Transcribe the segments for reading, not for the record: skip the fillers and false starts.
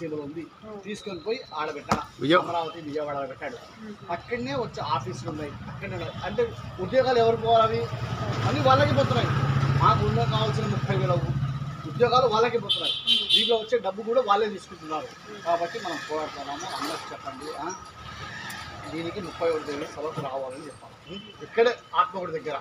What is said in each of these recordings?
రాయలసీమలో ఉంది, తీసుకొని పోయి ఆడబెట్టాడు. అమరావతి విజయవాడ పెట్టాడు. అక్కడనే వచ్చే ఆఫీసులు ఉన్నాయి, అక్కడనే. అంటే ఉద్యోగాలు ఎవరు పోవాలి అని వాళ్ళకి పోతున్నాయి. మాకు ఉన్న కావాల్సిన 30,000 ఉద్యోగాలు వాళ్ళకి పోతున్నాయి. దీంట్లో వచ్చే డబ్బు కూడా వాళ్ళే తీసుకుంటున్నారు. కాబట్టి మనం పోరాడుతున్నాము. అందరికి చెప్పండి, దీనికి 31,000 సభకు రావాలని చెప్పాలి. ఇక్కడే ఆత్మగుడి దగ్గర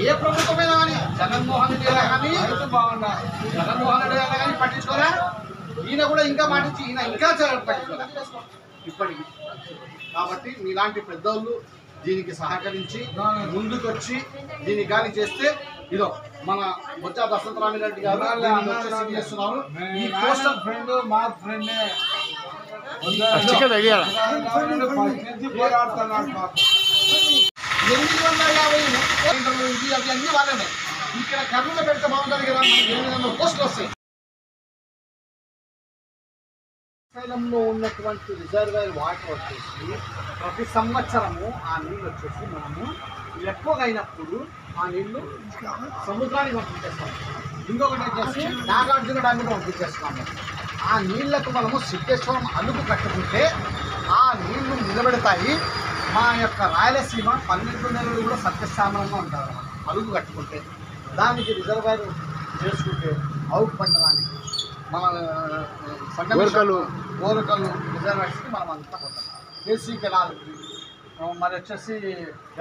ఏ ప్రభుత్వమైనా కానీ జగన్మోహన్ రెడ్డి కానీ జగన్మోహన్ రెడ్డి అయినా కానీ పట్టించుకోరా. ఈయన కూడా ఇంకా మాటించి ఈయన ఇంకా పట్టించుకోరా ఇప్పటికి. కాబట్టి మీలాంటి పెద్దోళ్ళు దీనికి సహకరించి ముందుకొచ్చి దీనికి కానీ చేస్తే ఇదో మన బొత్స దశరథరామిరెడ్డి గారు చేస్తున్నారు. ఈ పోస్టర్ ఫ్రెండ్ మా ఫ్రెండ్ అన్నీ వాళ్ళనే. ఇక్కడ కర్నూలు పెడితే బాగుంటుంది కదా, మనకి 800 పోస్టులు వస్తాయి. శ్రీశైలంలో ఉన్నటువంటి రిజర్వాయర్ వాటర్ వచ్చేసి ప్రతి సంవత్సరము ఆ నీళ్ళు వచ్చేసి మనము ఎక్కువగా అయినప్పుడు ఆ నీళ్లు సముద్రానికి పంపించేస్తాము. ఇంకొకటి వచ్చేసి నాగార్జున డ్యామ్ కూడా పంపించేస్తాము. ఆ నీళ్లకు మనము సిద్ధేశ్వరం అలుగు కట్టుకుంటే ఆ నీళ్లు నిలబెడతాయి. మా యొక్క రాయలసీమ 12 నెలలు కూడా సత్యస్థానంగా ఉంటారు. అలుగు కట్టుకుంటే దానికి రిజర్వాయర్ చేసుకుంటే అవుట్ పట్టడానికి మన ఓరకల్లు రిజర్వాయర్స్కి మనం అంతా పోతాం. కేసీ కెనాల్ మరి వచ్చేసి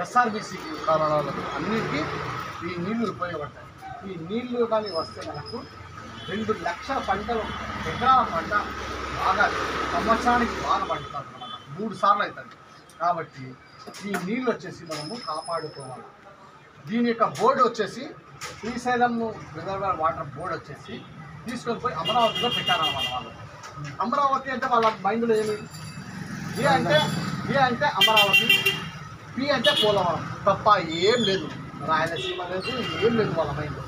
ఎస్ఆర్బీసీకి అన్నిటికీ ఈ నీళ్లు ఉపయోగపడతాయి. ఈ నీళ్లు కానీ వస్తే మనకు 2 లక్షల పంటలు, ఎకరాల పంట బాగా సంవత్సరానికి బాగా పండుతుంది అన్నమాట. 3 సార్లు అవుతుంది. కాబట్టి ఈ నీళ్ళు వచ్చేసి మనము కాపాడుకోవాలి. దీని యొక్క బోర్డు వచ్చేసి శ్రీశైలం రిజర్వాయర్ వాటర్ బోర్డు వచ్చేసి తీసుకొని పోయి అమరావతిలో పెట్టారన్నమాట. వాళ్ళు అమరావతి అంటే వాళ్ళ మైండ్లో ఏమి, ఏ అంటే అమరావతి, పి అంటే పోలవరం తప్ప ఏం లేదు. రాయలసీమ లేదు, ఏం లేదు వాళ్ళ మైండ్లో.